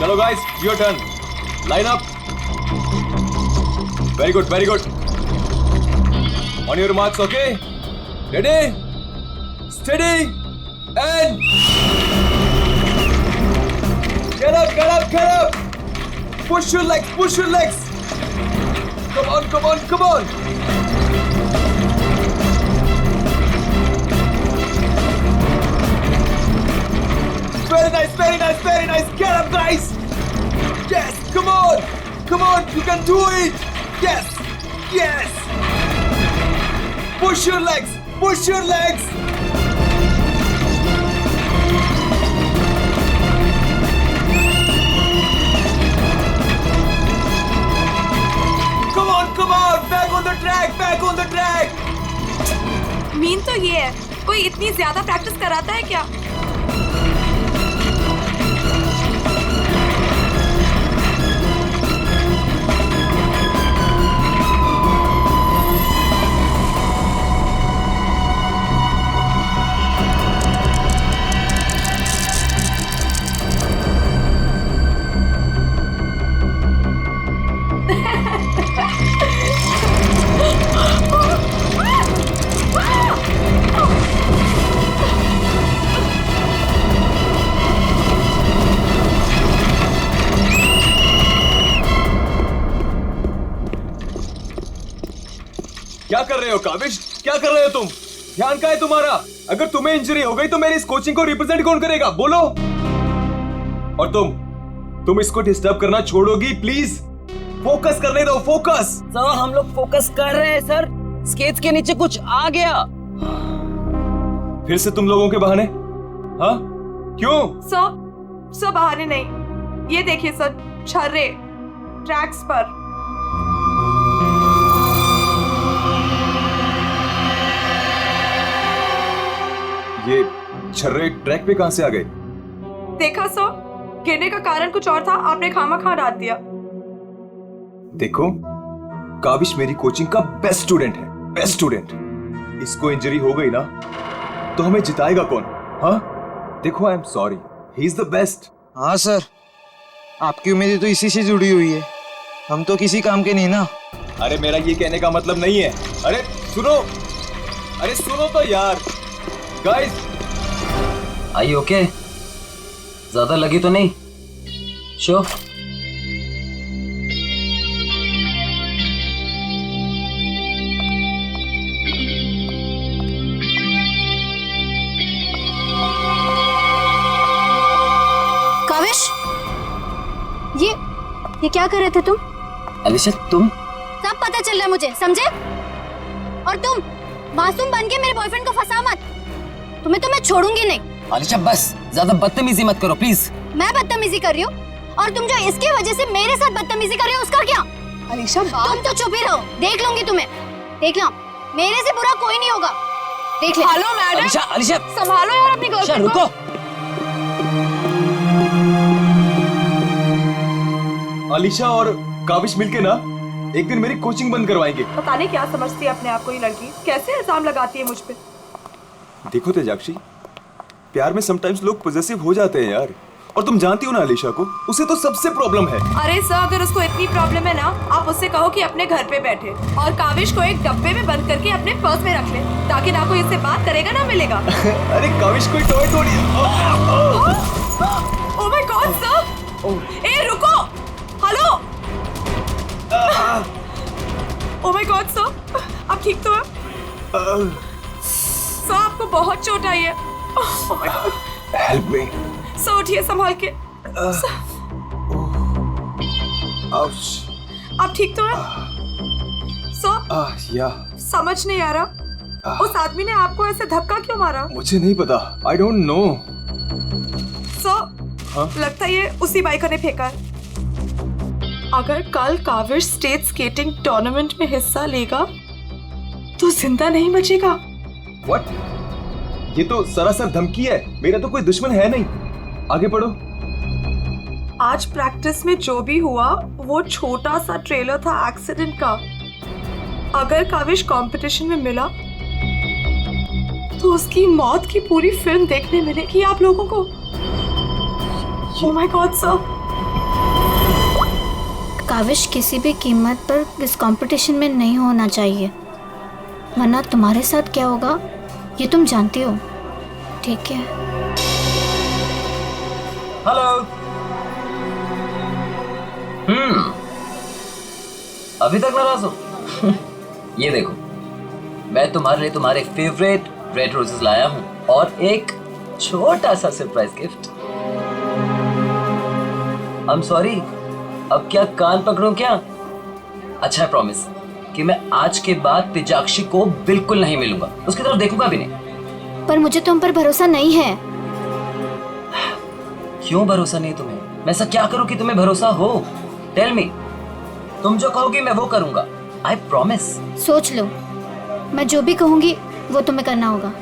चलो guys, your turn. Line up. Very good, very good. On your marks, okay? Ready, steady and get up, get up, get up. Push your legs, push your legs. Come on, come on, come on. Very nice, very nice, very nice. Get up, guys. Yes, come on. Come on, you can do it. Yes, yes. Push your legs, push your legs. Come on, come on. Back on the track, back on the track. Mean तो ये है, कोई इतनी ज्यादा practice कराता है क्या? क्या कर रहे हो काविश? क्या कर रहे हो तुम? ध्यान कहाँ है तुम्हारा? अगर तुम्हें इंजरी हो गई तो मेरी इस कोचिंग को रिप्रेजेंट कौन करेगा? बोलो. और तुम इसको डिस्टर्ब करना छोड़ोगी प्लीज? फोकस करने दो, फोकस. सर हम लोग फोकस कर रहे हैं सर. स्केट्स के नीचे कुछ आ गया. फिर से तुम लोगों के बहाने? हाँ, क्यों? सर बहाने नहीं, ये देखिए सर, छर्रे ट्रैक्स पर. ये छर्रे ट्रैक पे कहां से आ गए? देखा सर, गिरने का कारण कुछ और था, आपने खामखा डाल दिया. देखो, काविश मेरी कोचिंग का बेस्ट स्टूडेंट है, बेस्ट स्टूडेंट. इसको इंजरी हो गई ना तो हमें जिताएगा कौन? हाँ, देखो, I am sorry, he is the best. हाँ सर, आपकी उम्मीदें तो इसी से जुड़ी हुई है. हम तो किसी काम के नहीं ना. अरे मेरा ये कहने का मतलब नहीं है. अरे सुनो तो यार. गाइस, आई ओके? ज्यादा लगी तो नहीं? शो काविश, ये क्या कर रहे थे तुम? अलिशा तुम? सब पता चल रहा है मुझे, समझे? और तुम मासूम बन के मेरे बॉयफ्रेंड को फंसा मत. तुम्हें तो मैं छोड़ूंगी नहीं. अलिशा बस ज्यादा बदतमीजी मत करो प्लीज. मैं बदतमीजी कर रही हूँ और तुम जो इसकी वजह से मेरे साथ बदतमीजी कर रहे हो उसका क्या? अलीशा, तुम तो चुप ही रहो, देख लूंगी तुम्हें. देख लो, मेरे से बुरा कोई नहीं होगा. देख ले. हेलो मैडम, अलिशा संभालो यार अपनी गर्लफ्रेंड को. रुको. अलीशा और काविश मिलके ना एक दिन मेरी कोचिंग बंद करवाएंगे. पता नहीं क्या समझती है अपने आप को ये लड़की, कैसे इल्जाम लगाती है मुझ पे. देखो तेजाक्षी, प्यार में समटाइम्स लोग पॉजेसिव हो जाते हैं यार. और तुम जानती हो ना अलीशा को, उसे तो सबसे प्रॉब्लम है. अरे सर, अगर उसको इतनी प्रॉब्लम है ना, आप उससे कहो कि अपने घर पे बैठे और काविश को एक डब्बे में बंद करके अपने पर्स में रख ले, ताकि ना कोई इससे बात करेगा ना मिलेगा. अरे काविश कोई टॉय थोड़ी है. ओह माय गॉड सर, ए रुको, hello. Oh my god sir, आप ठीक तो हैं? सर आपको बहुत चोट आई है. ओह my God, help me. Sir उठिए संभाल के. आप ठीक तो हैं? सर या समझ नहीं आ रहा, उस आदमी ने आपको ऐसे धक्का क्यों मारा? मुझे नहीं पता, आई डोंट नो. सर लगता है ये उसी बाइकर ने फेंका है. अगर कल काविश स्टेट स्केटिंग टूर्नामेंट में हिस्सा लेगा तो जिंदा नहीं बचेगा. व्हाट? ये तो सरासर धमकी है. मेरा तो कोई दुश्मन है नहीं. आगे पढ़ो. आज प्रैक्टिस में जो भी हुआ वो छोटा सा ट्रेलर था एक्सीडेंट का. अगर काविश कंपटीशन में मिला तो उसकी मौत की पूरी फिल्म देखने मिलेगी आप लोगों को. Oh my god sir. Kavish किसी भी कीमत पर इस कंपटीशन में नहीं होना चाहिए, वरना तुम्हारे साथ क्या होगा ये तुम जानती हो, ठीक है? हेलो। अभी तक नाराज हो? ये देखो, मैं तुम्हारे लिए तुम्हारे फेवरेट रेड रोजेस लाया हूँ और एक छोटा सा सरप्राइज गिफ्ट। I'm sorry, अब क्या कान पकड़ूं क्या? अच्छा है, प्रॉमिस कि मैं आज के बाद तेजाक्षी को बिल्कुल नहीं मिलूंगा, उसकी तरफ देखूंगा भी नहीं। पर मुझे तुम पर भरोसा नहीं है। क्यों भरोसा नहीं तुम्हें? मैं ऐसा क्या करूं कि तुम्हें भरोसा हो? Tell me. तुम जो कहोगी मैं वो करूंगा, आई प्रॉमिस। सोच लो, मैं जो भी कहूंगी वो तुम्हें करना होगा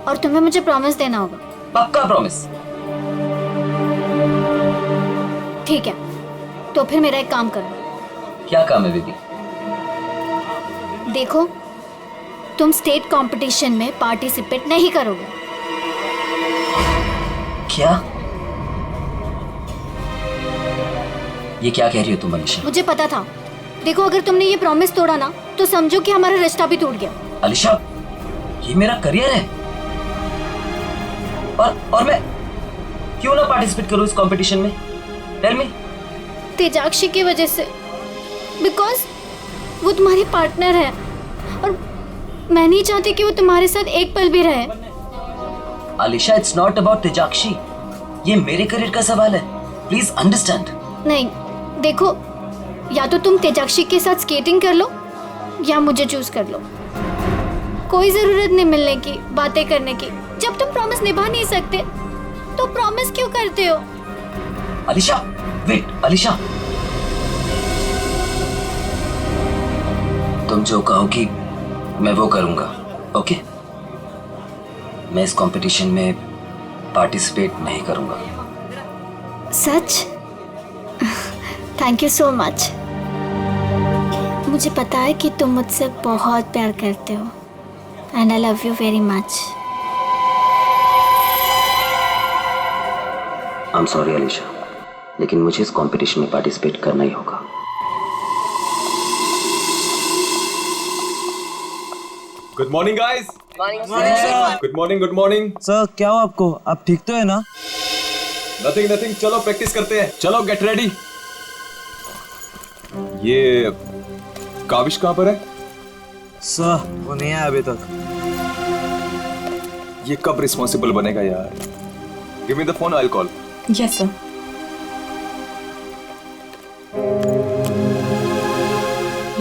और तुम्हें मुझे प्रॉमिस देना होगा। पक्का प्रॉमिस। ठीक है, तो फिर मेरा एक काम करो। क्या काम है बेबी? देखो, तुम स्टेट कंपटीशन में पार्टिसिपेट नहीं करोगे। क्या? ये क्या कह रही हो तुम अलीशा? मुझे पता था। देखो, अगर तुमने ये प्रॉमिस तोड़ा ना तो समझो कि हमारा रिश्ता भी टूट गया। अलीशा, ये मेरा करियर है और मैं क्यों ना पार्टिसिपेट करूं इस कंपटीशन में? Tell me. तेजाक्षी की वजह से, बिकॉज वो तुम्हारी पार्टनर है और मैं नहीं चाहती कि वो तुम्हारे साथ एक पल भी रहे। अलीशा, इट्स नॉट अबाउट तेजाक्षी, ये मेरे करियर का सवाल है, प्लीज अंडरस्टैंड। नहीं, देखो, या तो तुम तेजाक्षी के साथ स्केटिंग कर लो या मुझे चूज कर लो। कोई जरूरत नहीं मिलने की, बातें करने की। जब तुम प्रॉमिस निभा नहीं सकते तो प्रॉमिस क्यों करते हो? अलीशा, वेट अलीशा, तुम जो कहोगी मैं वो करूंगा, ओके? मैं इस कंपटीशन में पार्टिसिपेट नहीं करूंगा। सच? Thank you so much. मुझे पता है कि तुम मुझसे बहुत प्यार करते हो and I love you very much. I am sorry Alisha, लेकिन मुझे इस कंपटीशन में पार्टिसिपेट करना ही होगा। Good morning guys. Good morning, good morning. Sir क्या हो आपको? आप ठीक तो है ना? नथिंग नथिंग, चलो प्रैक्टिस करते हैं। चलो गेट रेडी। ये काविश कहाँ पर है? सर वो नहीं आया अभी तक। ये कब रिस्पॉन्सिबल बनेगा यार? Give me the phone, I will call. Yes sir.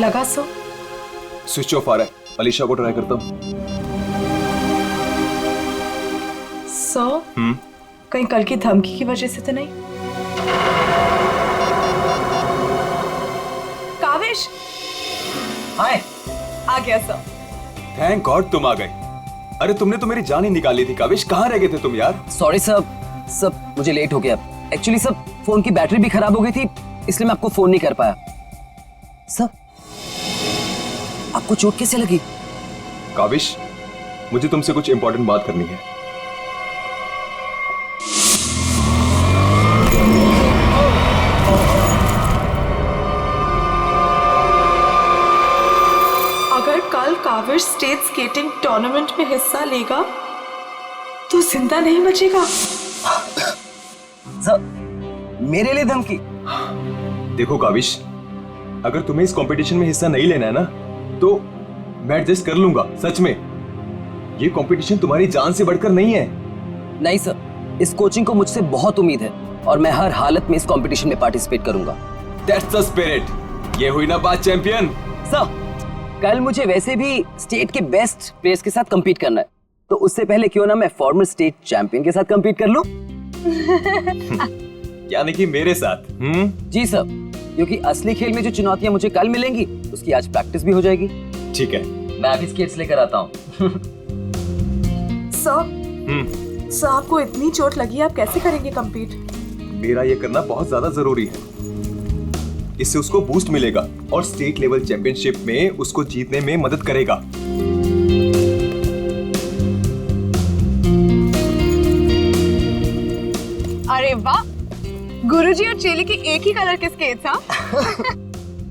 लगा सर? स्विच ऑफ आ रहा है। अलीशा को ट्राई करता हूँ। सर, कहीं कल की धमकी की वजह से तो नहीं? काविश हाय। आ गया सर। थैंक गॉड तुम आ गए। अरे तुमने तो मेरी जान ही निकाली थी काविश, कहाँ रह गए थे तुम यार? सॉरी सर, मुझे लेट हो गया। एक्चुअली सर, फोन की बैटरी भी खराब हो गई थी, इसलिए मैं आपको फोन नहीं कर पाया। सर, आपको चोट कैसे लगी? काविश, मुझे तुमसे कुछ इंपॉर्टेंट बात करनी है। अगर कल काविश स्टेट स्केटिंग टूर्नामेंट में हिस्सा लेगा तो जिंदा नहीं बचेगा। सर, मेरे लिए धमकी? देखो काविश, अगर तुम्हें इस कंपटीशन में हिस्सा नहीं लेना है ना तो मैं एडजस्ट कर लूंगा। सच में, ये कंपटीशन तुम्हारी जान से बढ़कर नहीं है। नहीं सर, इस कोचिंग को मुझसे बहुत उम्मीद है और मैं हर हालत में इस कंपटीशन में पार्टिसिपेट करूंगा। That's the spirit. ये हुई ना बात चैंपियन। सर, कल मुझे वैसे भी स्टेट के बेस्ट प्लेयर्स के साथ compete करना है, तो उससे पहले क्यों ना मैं फॉर्मर स्टेट चैंपियन के साथ compete कर लूं? यानी कि मेरे साथ? जी सर, क्योंकि असली खेल में जो चुनौतियां मुझे कल मिलेंगी उसकी आज प्रैक्टिस भी हो जाएगी। ठीक है। मैं अभी स्केट्स लेकर आता हूँ। सर, आपको इतनी चोट लगी है, आप कैसे करेंगे कंपीट? मेरा ये करना बहुत ज्यादा जरूरी है। इससे उसको बूस्ट मिलेगा और स्टेट लेवल चैंपियनशिप में उसको जीतने में मदद करेगा। अरे वाह, गुरुजी और चेली के एक ही कलर के स्केट्स। हाँ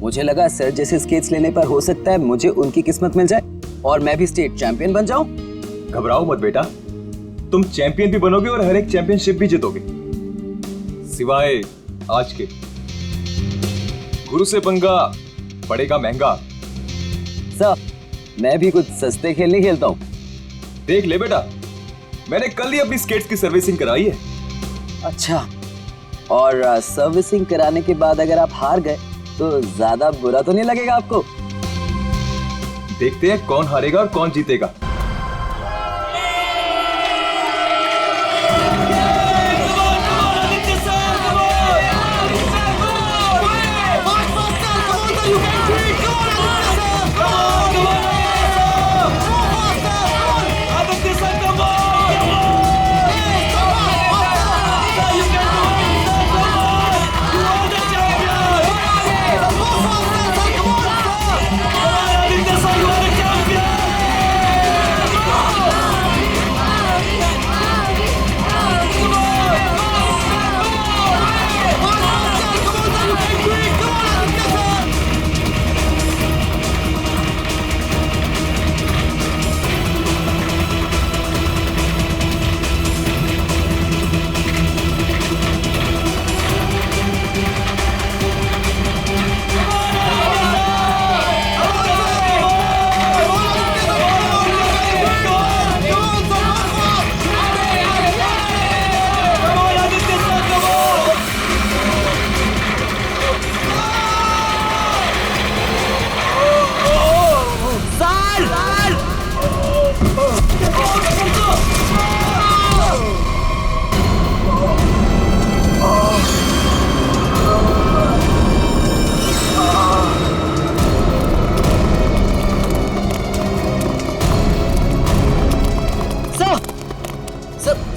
मुझे लगा सर जैसे स्केट्स लेने पर हो सकता है मुझे उनकी किस्मत मिल जाए और मैं भी स्टेट चैंपियन बन जाऊं। घबराओ मत बेटा, तुम चैंपियन भी बनोगे और हर एक चैंपियनशिप भी जीतोगे, सिवाय आज के। गुरु से पंगा पड़ेगा महंगा। सर मैं भी कुछ सस्ते खेल नहीं खेलता हूँ। देख ले बेटा, मैंने कल ही अपनी स्केट्स की सर्विसिंग कराई है। अच्छा, और सर्विसिंग कराने के बाद अगर आप हार गए तो ज्यादा बुरा तो नहीं लगेगा आपको? देखते हैं कौन हारेगा और कौन जीतेगा।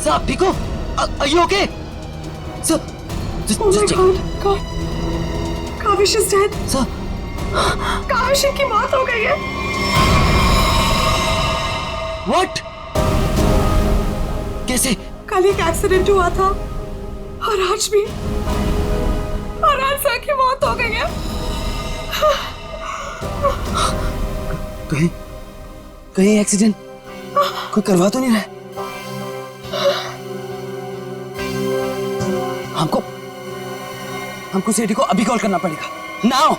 आप ठीक हो? Are you okay? Sir, Oh my God. Kaavish is dead. Sir. Kaavish की मौत हो गई है। What? कैसे? कल एक एक्सीडेंट हुआ था और आज भी सर की मौत हो गई है। कहीं एक्सीडेंट कोई करवा तो नहीं रहा है? हमको सेठी को अभी कॉल करना पड़ेगा। नाउ।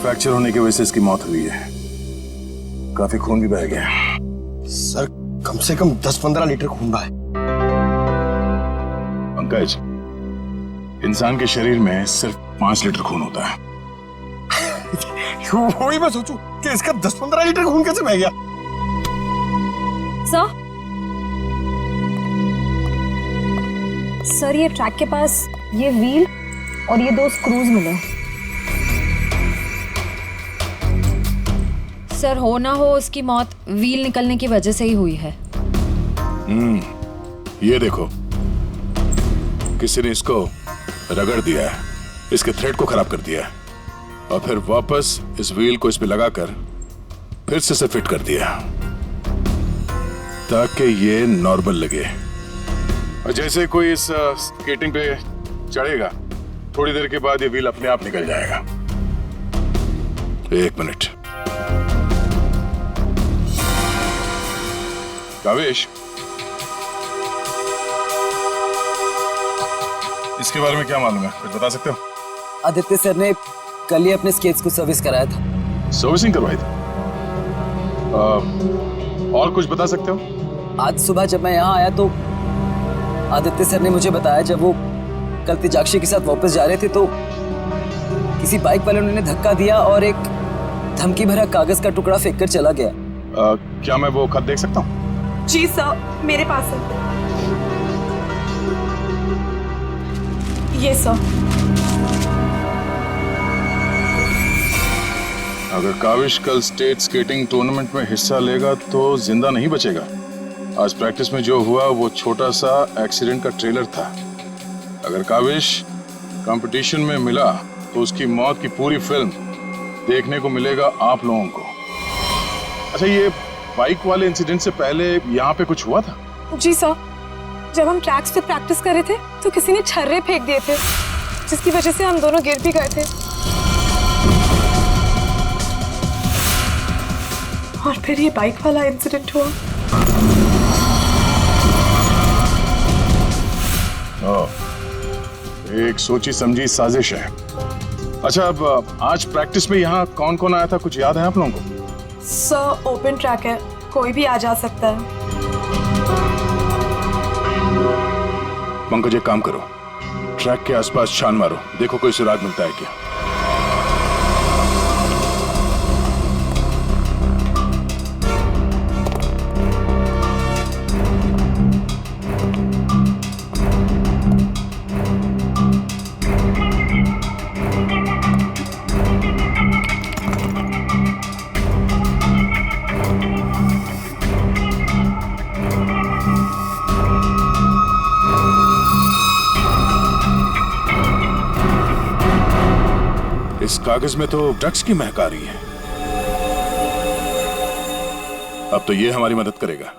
फ्रैक्चर होने की वजह से इसकी मौत हुई है। काफी खून भी बह गया। सर कम से कम 10-15 लीटर खून बहा है। पंकज, इंसान के शरीर में सिर्फ 5 लीटर खून होता है। वही मैं सोचूं कि इसका 10-15 लीटर खून कैसे बह गया। सर ये ट्रैक के पास ये व्हील और ये 2 स्क्रूज मिले। सर हो ना हो उसकी मौत व्हील निकलने की वजह से ही हुई है। ये देखो, किसी ने इसको रगड़ दिया है, इसके थ्रेड को खराब कर दिया है और फिर वापस इस व्हील को इस पे लगाकर फिर से इसे फिट कर दिया ताकि ये नॉर्मल लगे। और जैसे कोई इस स्केटिंग पे चढ़ेगा, थोड़ी देर के बाद ये व्हील अपने आप निकल जाएगा। 1 मिनट। कावेश, इसके बारे में क्या मालूम है? कुछ बता सकते हो? आदित्य सर ने कल ही अपने स्केट्स को सर्विस कराया था। सर्विसिंग करवाई थी? और कुछ बता सकते हो? आज सुबह जब मैं यहाँ आया तो आदित्य सर ने मुझे बताया जब वो कल तेजाक्षी के साथ वापस जा रहे थे तो किसी बाइक वाले ने उन्हें धक्का दिया और एक धमकी भरा कागज का टुकड़ा फेंक कर चला गया। क्या मैं वो खत देख सकता हूँ? जी सर, मेरे पास है। ये सर। अगर काविश कल स्टेट स्केटिंग टूर्नामेंट में हिस्सा लेगा तो जिंदा नहीं बचेगा। आज प्रैक्टिस में जो हुआ वो छोटा सा एक्सीडेंट का ट्रेलर था। अगर काविश कंपटीशन में मिला तो उसकी मौत की पूरी फिल्म देखने को मिलेगा आप लोगों को। अच्छा, ये बाइक वाले इंसिडेंट से पहले यहाँ पे कुछ हुआ था? जी सर, जब हम ट्रैक्स पे प्रैक्टिस कर रहे थे तो किसी ने छर्रे फेंक दिए थे, जिसकी वजह से हम दोनों गिर भी गए थे। और फिर ये बाइक वाला इंसिडेंट हुआ। एक सोची समझी साजिश है। अच्छा, अब आज प्रैक्टिस में यहाँ कौन कौन आया था, कुछ याद है आप लोगों को? सर ओपन ट्रैक है, कोई भी आ जा सकता है। पंकज, एक काम करो, ट्रैक के आसपास छान मारो, देखो कोई सुराग मिलता है क्या। इस कागज में तो ड्रग्स की महक आ रही है। अब तो ये हमारी मदद करेगा।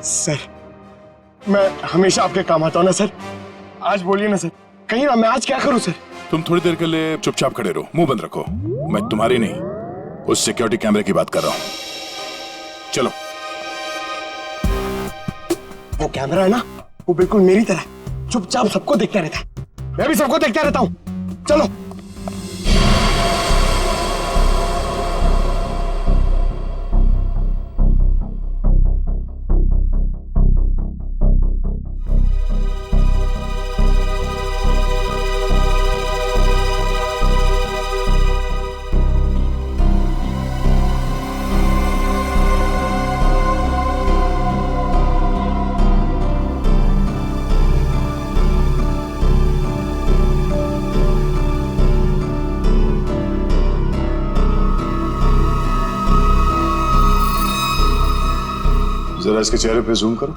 सर, मैं हमेशा आपके काम आता हूं ना सर। आज बोलिए ना सर, कहीं ना मैं आज क्या करूं सर? तुम थोड़ी देर के लिए चुपचाप खड़े रहो, मुंह बंद रखो। मैं तुम्हारी नहीं, उस सिक्योरिटी कैमरे की बात कर रहा हूं। चलो। वो कैमरा है ना, वो बिल्कुल मेरी तरह चुपचाप सबको देखता रहता है। मैं भी सबको देखता रहता हूं। चलो। जरा इसके चेहरे पे जूम करो।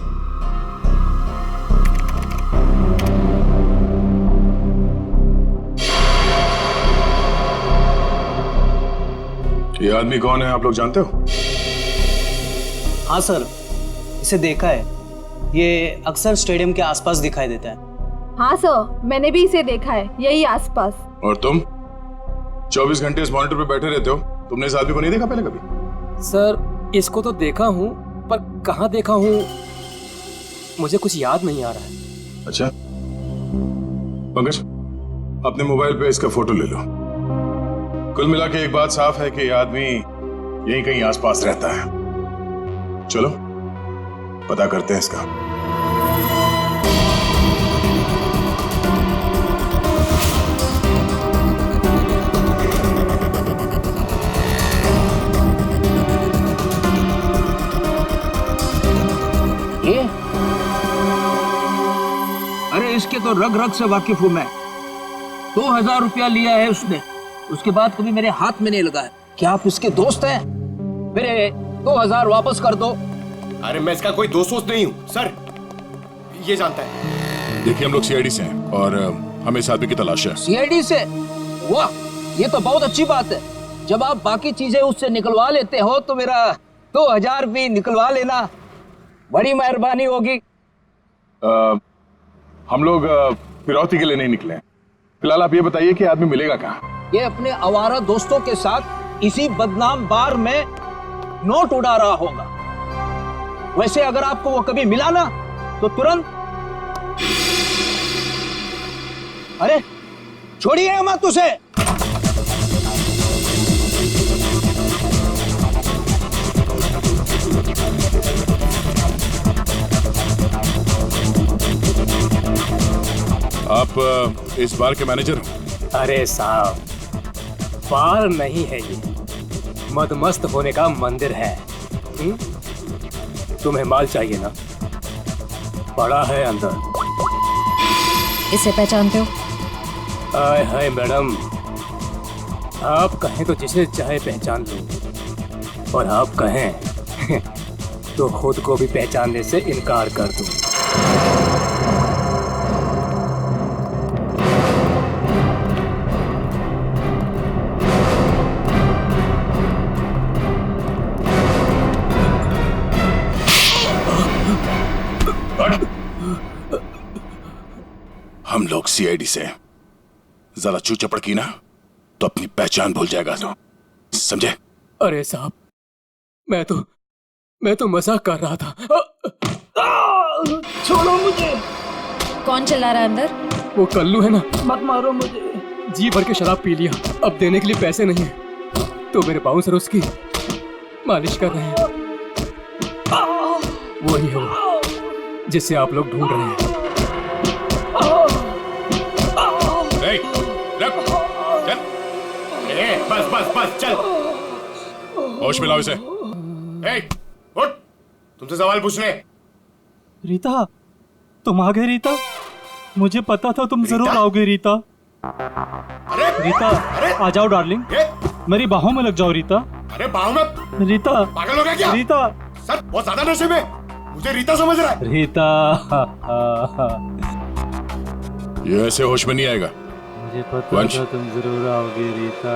ये आदमी कौन है, आप लोग जानते हो? हाँ सर, इसे देखा है। ये अक्सर स्टेडियम के आसपास दिखाई देता है। हाँ सर, मैंने भी इसे देखा है, यही आसपास। और तुम 24 घंटे इस मॉनिटर पे बैठे रहते हो, तुमने इस आदमी को नहीं देखा पहले कभी? सर, इसको तो देखा हूँ, पर कहाँ देखा हूँ मुझे कुछ याद नहीं आ रहा है। अच्छा, पंकज, अपने मोबाइल पे इसका फोटो ले लो। कुल मिला के एक बात साफ है कि ये आदमी यहीं कहीं आसपास रहता है। चलो पता करते हैं इसका। ये? अरे इसके तो रग रग से वाकिफ हूं मैं। 2000 रुपया लिया है उसने, उसके बाद कभी मेरे हाथ में नहीं लगा है। क्या आप उसके दोस्त हैं? मेरे 2000 वापस कर दो। अरे मैं इसका कोई दोस्त वोस्त नहीं हूँ सर, ये जानता है। देखिए, हम लोग सीआईडी से हैं और हमें इस आदमी की तलाश है। सीआईडी से? वाह, ये तो बहुत अच्छी बात है। जब आप बाकी चीजें उससे निकलवा लेते हो तो मेरा 2000 भी निकलवा लेना, बड़ी मेहरबानी होगी। हम लोग फिरौती के लिए नहीं निकले हैं। फिलहाल आप ये बताइए कि आदमी मिलेगा कहाँ? ये अपने आवारा दोस्तों के साथ इसी बदनाम बार में नोट उड़ा रहा होगा। वैसे अगर आपको वो कभी मिला ना तो तुरंत, अरे छोड़िए मत उसे। आप इस बार के मैनेजर हो? अरे साहब, बार नहीं है ये, मदमस्त होने का मंदिर है। तुम्हें माल चाहिए ना, बड़ा है अंदर। इसे पहचानते हो? हाय हाय मैडम, आप कहें तो जिसे चाहे पहचान दो, और आप कहें तो खुद को भी पहचानने से इनकार कर दूं। हम लोग सीआईडी से जरा चू चपड़ की ना तो अपनी पहचान भूल जाएगा तो, समझे? अरे साहब, मैं तो मजाक कर रहा था। छोड़ो मुझे। कौन चला रहा है अंदर? वो कल्लू है ना, मत मारो मुझे। जी भर के शराब पी लिया, अब देने के लिए पैसे नहीं है, तो मेरे बाउंसर उसकी मालिश कर रहे हैं। वही है वो जिसे आप लोग ढूंढ रहे हैं। चल, बस चल। होश में लाओ इसे। उठ, तुमसे सवाल पूछने। रीता, तुम आ गए रीता? मुझे पता था तुम जरूर आओगे रीता। अरे रीता, आ जाओ डार्लिंग, मेरी बाहों में लग जाओ रीता। अरे बाहों में? रीता, पागल हो गया क्या? रीता सर बहुत ज्यादा नशे में, मुझे रीता समझ रहा है। रीता, ये ऐसे होश में नहीं आएगा। मुझे पता था तुम जरूर आओगे रीता।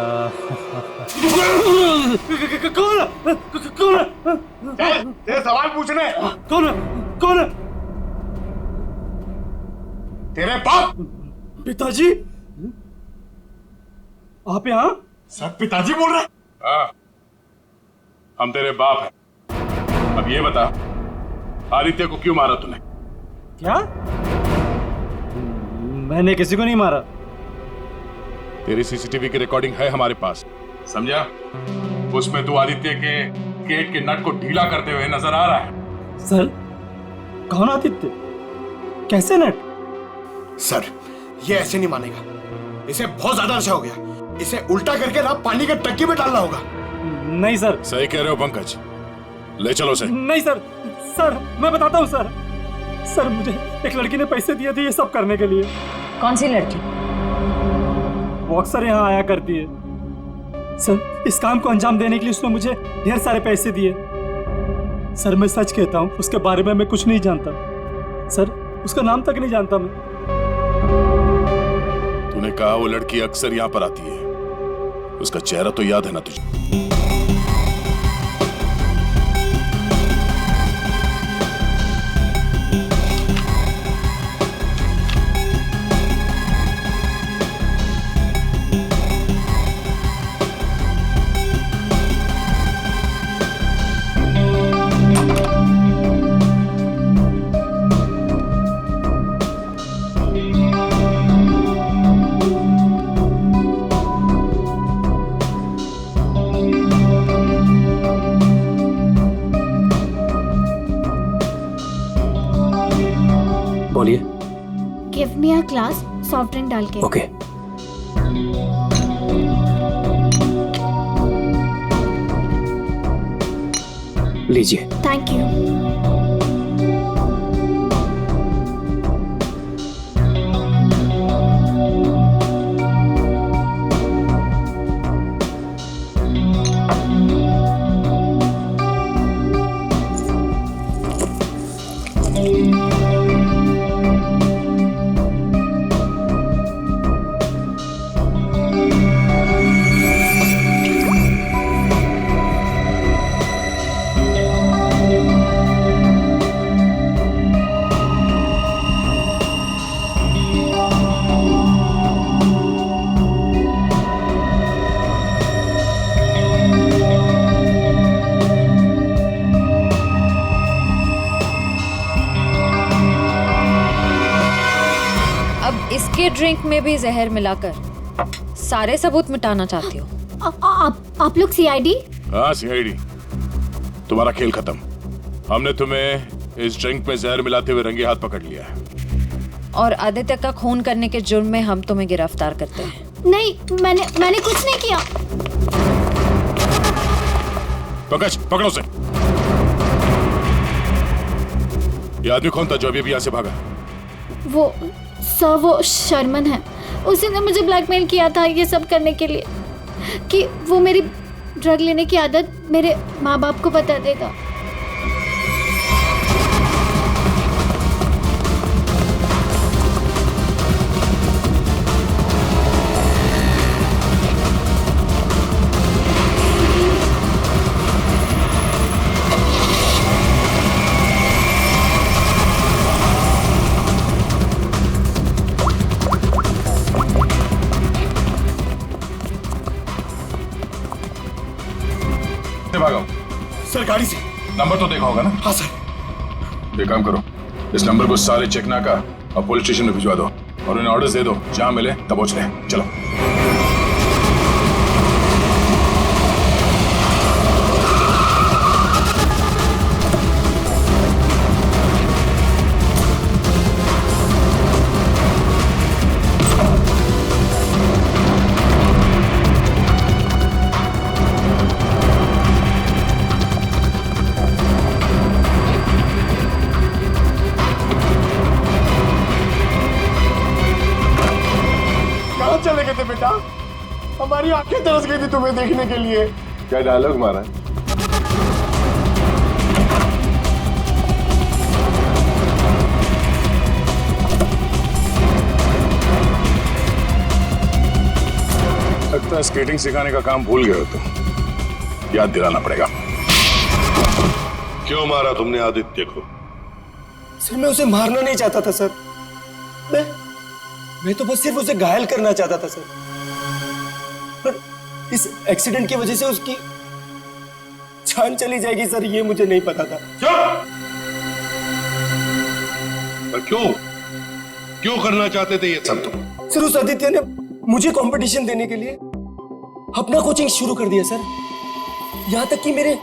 कौन? तेरे सवाल पूछने। कौन? तेरे बाप। पिताजी, आप यहाँ? सर पिताजी बोल रहे? हाँ, हम तेरे बाप हैं। अब ये बता, आदित्य को क्यों मारा तूने? क्या? मैंने किसी को नहीं मारा। तेरी सीसीटीवी की रिकॉर्डिंग है हमारे पास, समझा? उसमें तू आदित्य के गेट के नट को ढीला करते हुए नजर आ रहा है। सर, कौन आदित्य? कैसे नट? सर, ये ऐसे नहीं मानेगा, इसे बहुत ज्यादा नशा हो गया, इसे उल्टा करके ना पानी के टंकी में डालना होगा। नहीं सर। सही कह रहे हो पंकज, ले चलो उसे। नहीं सर, सर मैं बताता हूँ सर। सर, मुझे एक लड़की ने पैसे दिए थे ये सब करने के लिए। कौन सी लड़की? वो अक्सर यहाँ आया करती है सर। इस काम को अंजाम देने के लिए उसने मुझे ढेर सारे पैसे दिए। सर, मैं सच कहता हूँ, उसके बारे में मैं कुछ नहीं जानता सर, उसका नाम तक नहीं जानता मैं। तूने कहा वो लड़की अक्सर यहाँ पर आती है, उसका चेहरा तो याद है ना तुझे? बोलिए। Give me a glass soft drink डाल के। ओके। लीजिए। Thank you. इसके ड्रिंक में भी जहर मिलाकर सारे सबूत मिटाना चाहती हो? आप लोग सीआईडी? हाँ सीआईडी। तुम्हारा खेल खत्म। हमने तुम्हें इस ड्रिंक में जहर मिलाते हुए रंगे हाथ पकड़ लिया है। और आदित्य का खून करने के जुर्म में हम तुम्हें गिरफ्तार करते हैं। नहीं, मैंने कुछ नहीं किया। पंकज, पकड़ो उसे। ये आदमी कौन था जो अभी यहाँ से भागा? वो सर, वो शर्मन है। उसी ने मुझे ब्लैकमेल किया था ये सब करने के लिए। कि वो मेरी ड्रग लेने की आदत मेरे माँ बाप को बता देगा। भागो सर गाड़ी से। नंबर तो देखा होगा ना? हाँ सर। एक काम करो, इस नंबर को सारे चेकना का और पुलिस स्टेशन में भिजवा दो और उन्हें ऑर्डर्स दे दो, जहां मिले तब पहुंच ले। चलो। चले गए थे बेटा? हमारी आंखें तरस गई थी तुम्हें देखने के लिए। क्या डायलॉग मारा? लगता है स्केटिंग सिखाने का काम भूल गए हो तुम, याद दिलाना पड़ेगा। क्यों मारा तुमने आदित्य को? सर मैं उसे मारना नहीं चाहता था सर, मैं तो बस सिर्फ उसे घायल करना चाहता था सर, पर इस एक्सीडेंट की वजह से उसकी जान चली जाएगी सर, ये मुझे नहीं पता था। पर क्यों करना चाहते थे ये सब तुम? सर उस आदित्य ने मुझे कंपटीशन देने के लिए अपना कोचिंग शुरू कर दिया सर। यहां तक कि मेरे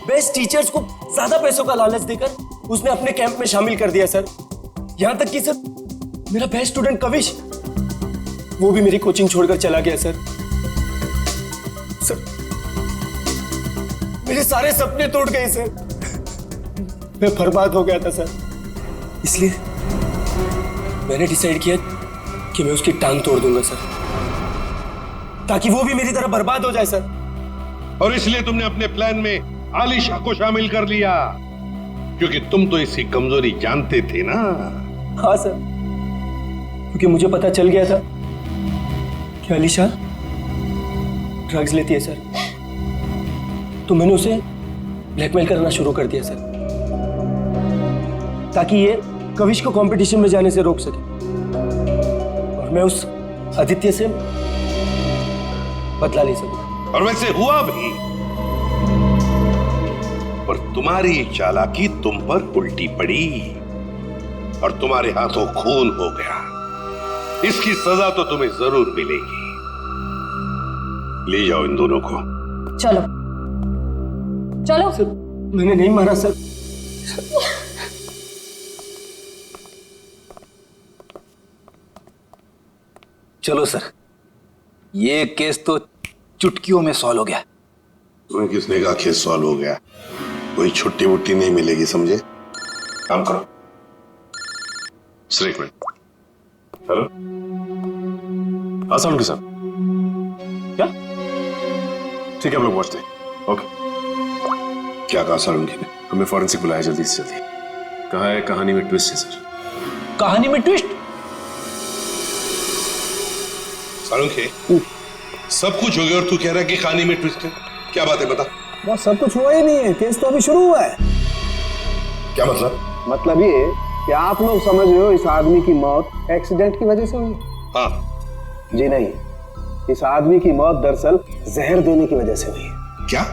बेस्ट टीचर्स को ज्यादा पैसों का लालच देकर उसने अपने कैंप में शामिल कर दिया सर। यहां तक कि सर मेरा बेस्ट स्टूडेंट कविश, वो भी मेरी कोचिंग छोड़कर चला गया सर। सर मेरे सारे सपने टूट गए सर, मैं बर्बाद हो गया था सर। इसलिए मैंने डिसाइड किया कि मैं उसकी टांग तोड़ दूंगा सर, ताकि वो भी मेरी तरह बर्बाद हो जाए सर। और इसलिए तुमने अपने प्लान में आलिशा को शामिल कर लिया, क्योंकि तुम तो इसकी कमजोरी जानते थे ना। हाँ सर, क्योंकि मुझे पता चल गया था कि आलिशा ड्रग्स लेती है सर, तो मैंने उसे ब्लैकमेल करना शुरू कर दिया सर, ताकि ये कविश को कंपटीशन में जाने से रोक सके और मैं उस आदित्य से बदला ले सकूं। और वैसे हुआ भी, पर तुम्हारी चालाकी तुम पर उल्टी पड़ी और तुम्हारे हाथों खून हो गया। इसकी सजा तो तुम्हें जरूर मिलेगी। ले जाओ इन दोनों को। चलो चलो। सर मैंने नहीं मारा सर। चलो सर, ये केस तो चुटकियों में सॉल्व हो गया। तुम्हें किसने कहा केस सॉल्व हो गया? कोई छुट्टी वुट्टी नहीं मिलेगी, समझे? काम करो। सर एक मिनट। हेलो, हाँ सालुंकी साहब। क्या? ठीक है, हम लोग पहुंचते हैं। ओके। क्या कहा सालुंकी ने? हमें फॉरेंसिक बुलाया जल्दी से जल्दी। कहा है कहानी में ट्विस्ट है सर। कहानी में ट्विस्ट? सालुंकी, सब कुछ हो गया और तू कह रहा है कि कहानी में ट्विस्ट है? क्या बात है, बता। बस सब कुछ हुआ ही नहीं है, केस तो अभी शुरू हुआ है। क्या मतलब? मतलब ये कि आप लोग समझ रहे हो इस आदमी की मौत एक्सीडेंट की वजह से हुई? हाँ। जी नहीं, इस आदमी की मौत दरअसल जहर देने की वजह से हुई है। क्या?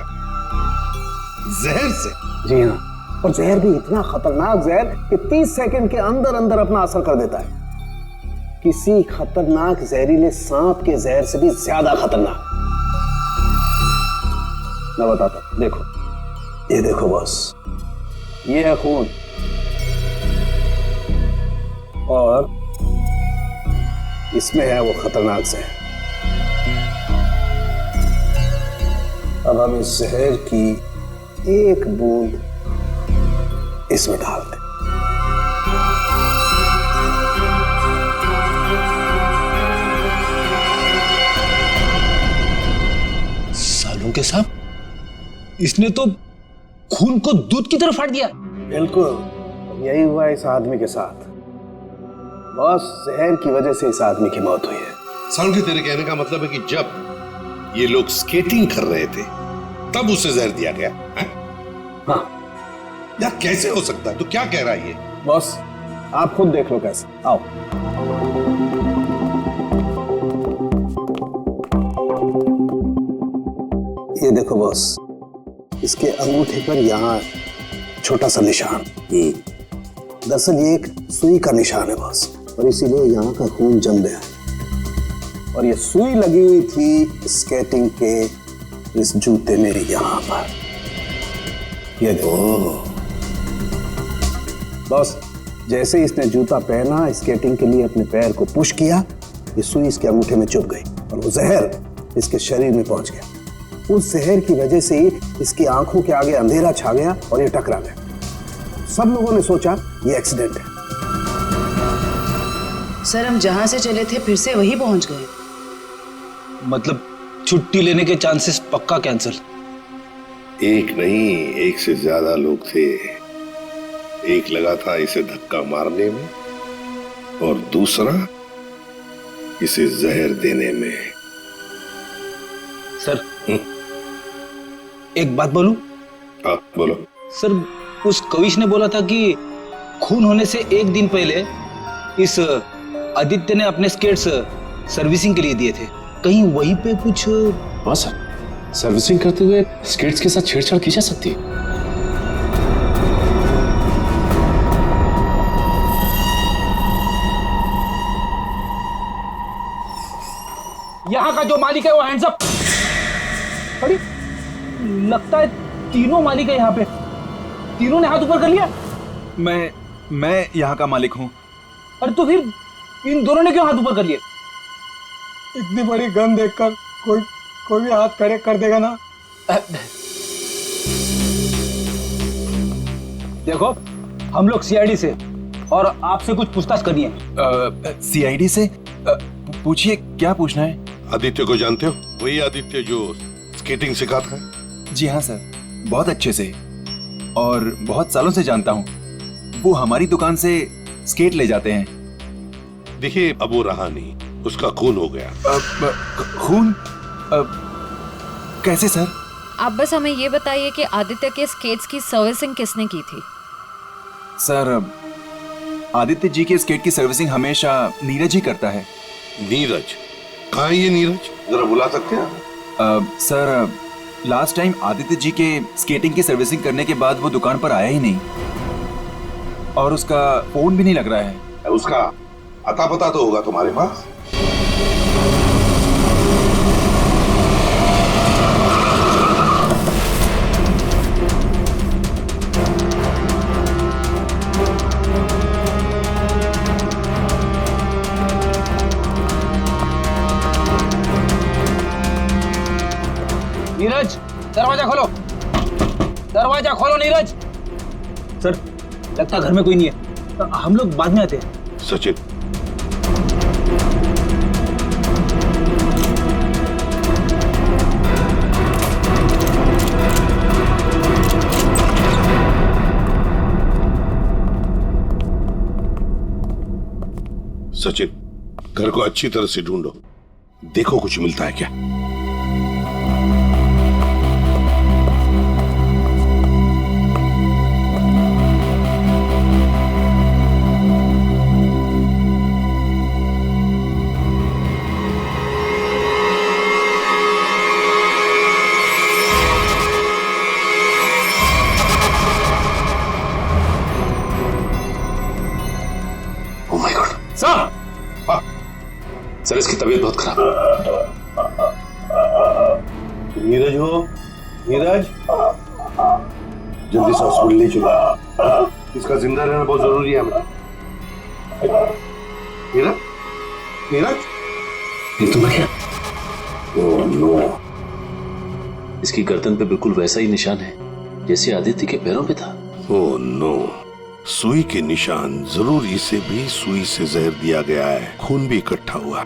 जहर से? जी हाँ, और जहर भी इतना खतरनाक जहर कि 30 सेकंड के अंदर अंदर अपना असर कर देता है। किसी खतरनाक जहरीले सांप के जहर से भी ज्यादा खतरनाक। मैं बताता हूं, देखो, ये देखो बॉस, ये है खून और इसमें है वो खतरनाक जहर। अब हम इस जहर की एक बूंद इसमें डाल दें। साहब, इसने तो खून को दूध की तरह फाड़ दिया। बिल्कुल यही हुआ इस आदमी के साथ। बॉस, जहर की वजह से इस आदमी की मौत हुई है। सालुंकी, तेरे कहने का मतलब है कि जब ये लोग स्केटिंग कर रहे थे तब उसे जहर दिया गया है? हाँ। यार कैसे हो सकता है? तू क्या कह रहा है ये? बॉस आप खुद देख लो कैसे। आओ। ये देखो बॉस, इसके अंगूठे पर यहाँ छोटा सा निशान। दरअसल ये एक सुई का निशान है बॉस, और इसीलिए यहाँ का खून जम गया है। और ये सुई लगी हुई थी स्केटिंग के इस जूते में यहाँ पर। ये देखो बॉस, जैसे इसने जूता पहना, स्केटिंग के लिए अपने पैर को पुश किया, ये सुई इसके अंगूठे में चुभ गई और वो जहर इसके शरीर में पहुंच गया। उस जहर की वजह से ही इसकी आंखों के आगे अंधेरा छा गया और ये टकरा गया। सब लोगों ने सोचा ये एक्सीडेंट है। सर, हम जहां से चले थे फिर से वही पहुंच गए। मतलब छुट्टी लेने के चांसेस पक्का कैंसिल। एक नहीं, एक से ज्यादा लोग थे। एक लगा था इसे धक्का मारने में और दूसरा इसे जहर देने में। सर, एक बात बोलूं? हाँ बोलो। सर, उस कविश ने बोला था कि खून होने से एक दिन पहले इस आदित्य ने अपने स्केट्स सर्विसिंग के लिए दिए थे। कहीं वहीं पे कुछ? हाँ सर, सर्विसिंग करते हुए स्केट्स के साथ छेड़छाड़ की जा सकती है। यहाँ का जो मालिक है वो हैंड्स अप। अरे लगता है तीनों मालिक है यहाँ पे। तीनों ने हाथ ऊपर कर लिया। मैं यहाँ का मालिक हूँ। अरे तो फिर इन दोनों ने क्यों हाथ ऊपर कर लिए? इतनी बड़ी गन देखकर कोई भी हाथ खड़े कर देगा ना। देखो, हम लोग सीआईडी से और आपसे कुछ पूछताछ करनी है। सीआईडी से? पूछिए, क्या पूछना है? आदित्य को जानते हो? वही आदित्य जो स्केटिंग सिखाता है? जी हाँ सर, बहुत अच्छे से और बहुत सालों से जानता हूँ। वो हमारी दुकान से स्केट ले जाते हैं। देखिए, अब वो रहा नहीं, उसका खून हो गया। खून? कैसे सर? आप बस हमें ये बताइए कि आदित्य के स्केट्स की सर्विसिंग किसने की थी? सर, आदित्य जी के स्केट की सर्विसिंग हमेशा नीरज ही करता है। नीरज? कहाँ है ये नीरज? जरा बुला सकते हैं? Sir, last time Aditya ji के स्केटिंग की सर्विसिंग करने के बाद वो दुकान पर आया ही नहीं और उसका फोन भी नहीं लग रहा है। उसका अता पता तो होगा तुम्हारे पास? नीरज, दरवाजा खोलो। दरवाजा खोलो नीरज। सर, लगता घर में कोई नहीं है, हम लोग बाद में आते हैं। सचिन, सचिन, घर को अच्छी तरह से ढूंढो, देखो कुछ मिलता है क्या। सर, इसकी तबीयत बहुत खराब है। नीरज हो? नीरज, जल्दी से हॉस्पिटल ले चलो, इसका जिंदा रहना बहुत जरूरी है हमें। नीरज, नीरज, ये तो मर गया। ओह नो, इसकी गर्दन पे बिल्कुल वैसा ही निशान है जैसे आदित्य के पैरों पे था। ओह नो, सुई के निशान, जरूर इसे भी सुई से जहर दिया गया है, खून भी इकट्ठा हुआ।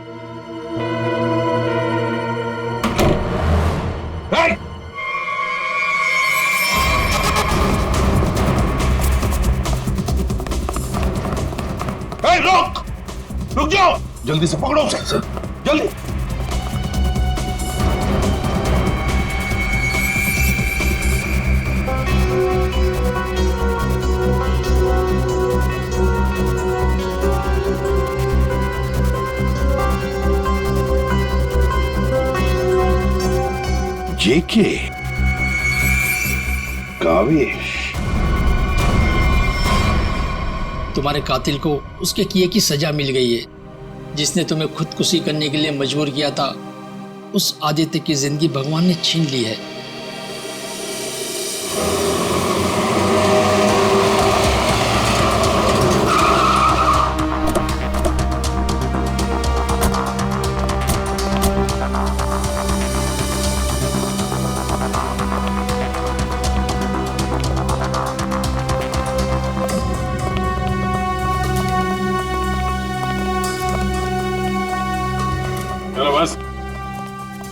ओए रुक, रुक जाओ, जल्दी से पकड़ो उसे, जल्दी। जेके कावेश, तुम्हारे कातिल को उसके किए की सजा मिल गई है। जिसने तुम्हें खुदकुशी करने के लिए मजबूर किया था, उस आदित्य की जिंदगी भगवान ने छीन ली है।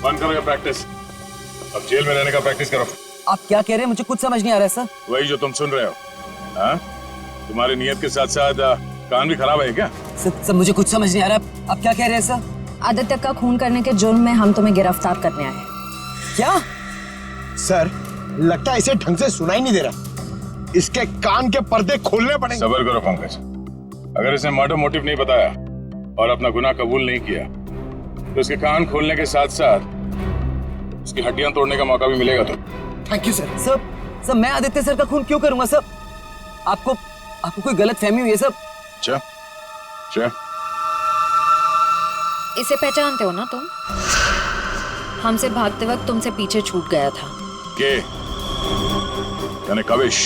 बंद करो ये प्रैक्टिस, अब जेल में रहने का प्रैक्टिस करो। आप क्या कह रहे हैं? मुझे कुछ समझ नहीं आ रहा है सर। वही जो तुम सुन रहे हो। हाँ? तुम्हारी नियत के साथ साथ कान भी खराब है क्या? सर मुझे कुछ समझ नहीं आ रहा, आप क्या कह रहे हैं सर? आदित्य का खून करने के जुर्म में हम तुम्हें गिरफ्तार करने आए हैं। क्या? सर लगता है इसे ढंग से सुनाई नहीं दे रहा, इसके कान के पर्दे खोलने पड़ेंगे। सब्र करो पंकज, अगर इसने मर्डर मोटिव नहीं बताया और अपना गुनाह कबूल नहीं किया तो इसके कान खोलने के साथ साथ उसकी हड्डियां तोड़ने का मौका भी मिलेगा। तो थैंक यू सर। सर मैं आदित्य सर का खून क्यों करूंगा सर? आपको कोई गलत फहमी हुई है सर? अच्छा, इसे पहचानते हो ना तुम? हमसे भागते वक्त तुमसे पीछे छूट गया था। के यानी कावेश?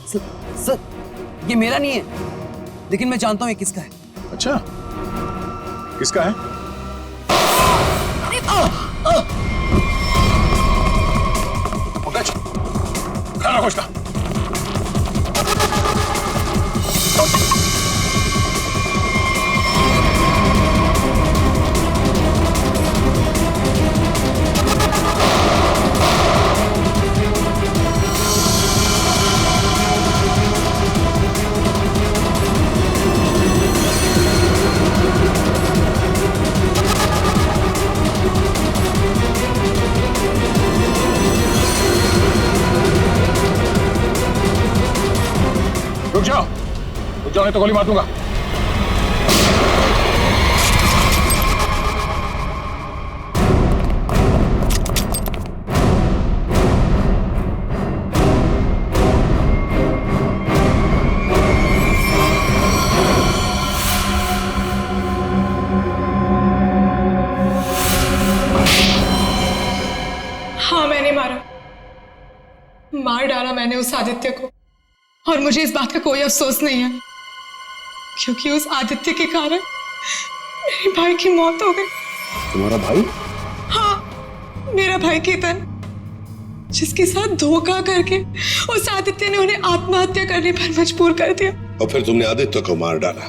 सर ये मेरा नहीं है, लेकिन मैं जानता हूं ये किसका है। अच्छा, किसका है? पंकज, खाना खोजना। रुक जाओ नहीं तो गोली मार दूंगा। हाँ मैंने मार डाला मैंने उस आदित्य को, और मुझे इस बात का कोई अफसोस नहीं है, क्योंकि उस आदित्य के कारण मेरे भाई की मौत हो गई। तुम्हारा भाई? हाँ, मेरा भाई केतन, जिसके साथ धोखा करके उस आदित्य ने उन्हें आत्महत्या करने पर मजबूर कर दिया। और फिर तुमने आदित्य को मार डाला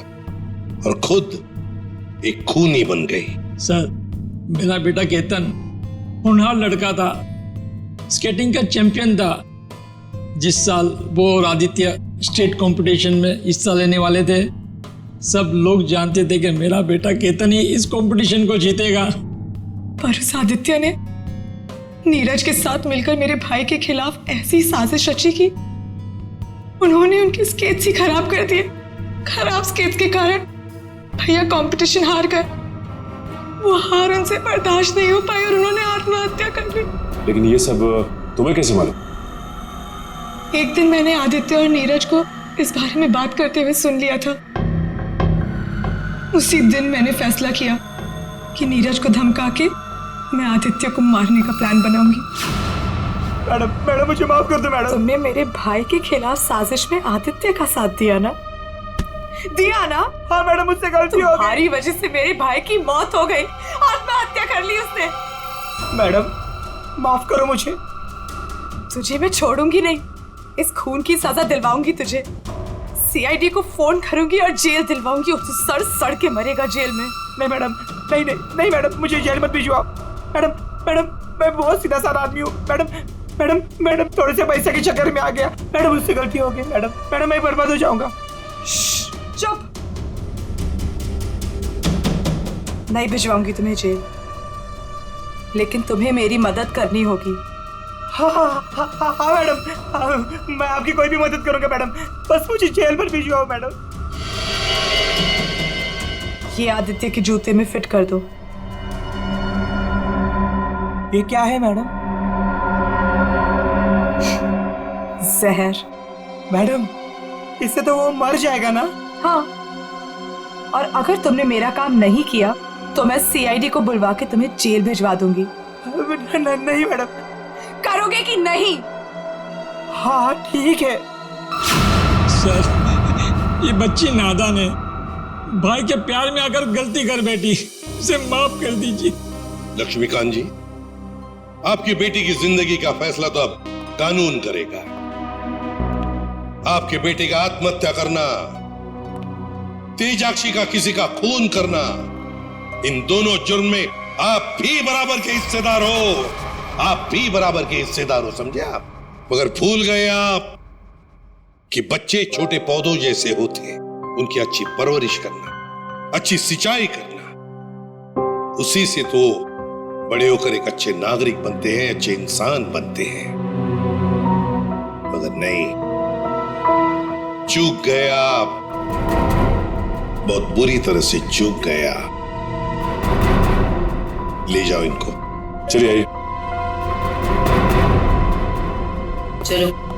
और खुद एक खूनी बन गई। सर मेरा बेटा केतन होनहार लड़का था, स्केटिंग का चैंपियन था। जिस साल वो और आदित्य स्टेट कंपटीशन में हिस्सा लेने वाले थे, सब लोग जानते थे कि मेरा बेटा केतन ही इस कंपटीशन को जीतेगा। पर उस आदित्य ने नीरज के साथ मिलकर मेरे भाई के खिलाफ ऐसी साजिश रची की उन्होंने उनके स्केट्स ही खराब कर दिए। खराब स्केट्स के कारण भैया कंपटीशन हार कर, वो हार उनसे बर्दाश्त नहीं हो पाई और उन्होंने आत्महत्या कर ली। लेकिन ये सब तुम्हें कैसे मालूम? एक दिन मैंने आदित्य और नीरज को इस बारे में बात करते हुए सुन लिया था। उसी दिन मैंने फैसला किया कि नीरज को धमका के मैं आदित्य को मारने का प्लान बनाऊंगी। मैडम मुझे माफ कर दो मैडम। तुमने मेरे भाई के खिलाफ साजिश में आदित्य का साथ दिया ना? हाँ मैडम, मुझसे गलती हो गई। तुम्हारी वजह से मेरे भाई की मौत हो गई, आत्महत्या कर ली उसने। मैडम माफ करो मुझे। तुझे मैं छोड़ूंगी नहीं, इस खून की सजा दिलवाऊंगी तुझे। सीआईडी को फोन करूंगी और जेल दिलवाऊंगी, और तू सड़ सड़ के मरेगा जेल में। नहीं मैडम, नहीं मैडम, मुझे जेल मत भिजवाओ। मैडम मैं बहुत सीधा साधा आदमी हूँ। मैडम थोड़े से पैसे के चक्कर में आ गया। मैडम मुझसे गलती हो गई। मैडम मैं बर्बाद हो जाऊंगा। चुप। नहीं भिजवाऊंगी तुम्हें जेल, लेकिन तुम्हें मेरी मदद करनी होगी। हाँ मैडम, मैं आपकी कोई भी मदद करूंगा मैडम, बस मुझे जेल पर भिजवाओ मैडम। ये आदित्य के जूते में फिट कर दो। ये क्या है मैडम? जहर। मैडम, इससे तो वो मर जाएगा ना? हाँ, और अगर तुमने मेरा काम नहीं किया तो मैं सीआईडी को बुलवा के तुम्हें जेल भिजवा दूंगी। नहीं मैडम। करोगे कि नहीं? हाँ ठीक है। सर, ये बच्ची नादान है, भाई के प्यार में आकर गलती कर बैठी, उसे माफ कर दीजिए। लक्ष्मीकांत जी, आपकी बेटी की जिंदगी का फैसला तो अब कानून करेगा। आपके बेटे का आत्महत्या करना, तेजाक्षी का किसी का खून करना, इन दोनों जुर्म में आप भी बराबर के हिस्सेदार हो। आप भी बराबर के हिस्सेदार हो, समझे आप? मगर भूल गए आप कि बच्चे छोटे पौधों जैसे होते, उनकी अच्छी परवरिश करना, अच्छी सिंचाई करना, उसी से तो बड़े होकर एक अच्छे नागरिक बनते हैं, अच्छे इंसान बनते हैं। मगर नहीं, चूक गए आप, बहुत बुरी तरह से चूक गया। ले जाओ इनको। चलिए आइए। चलो।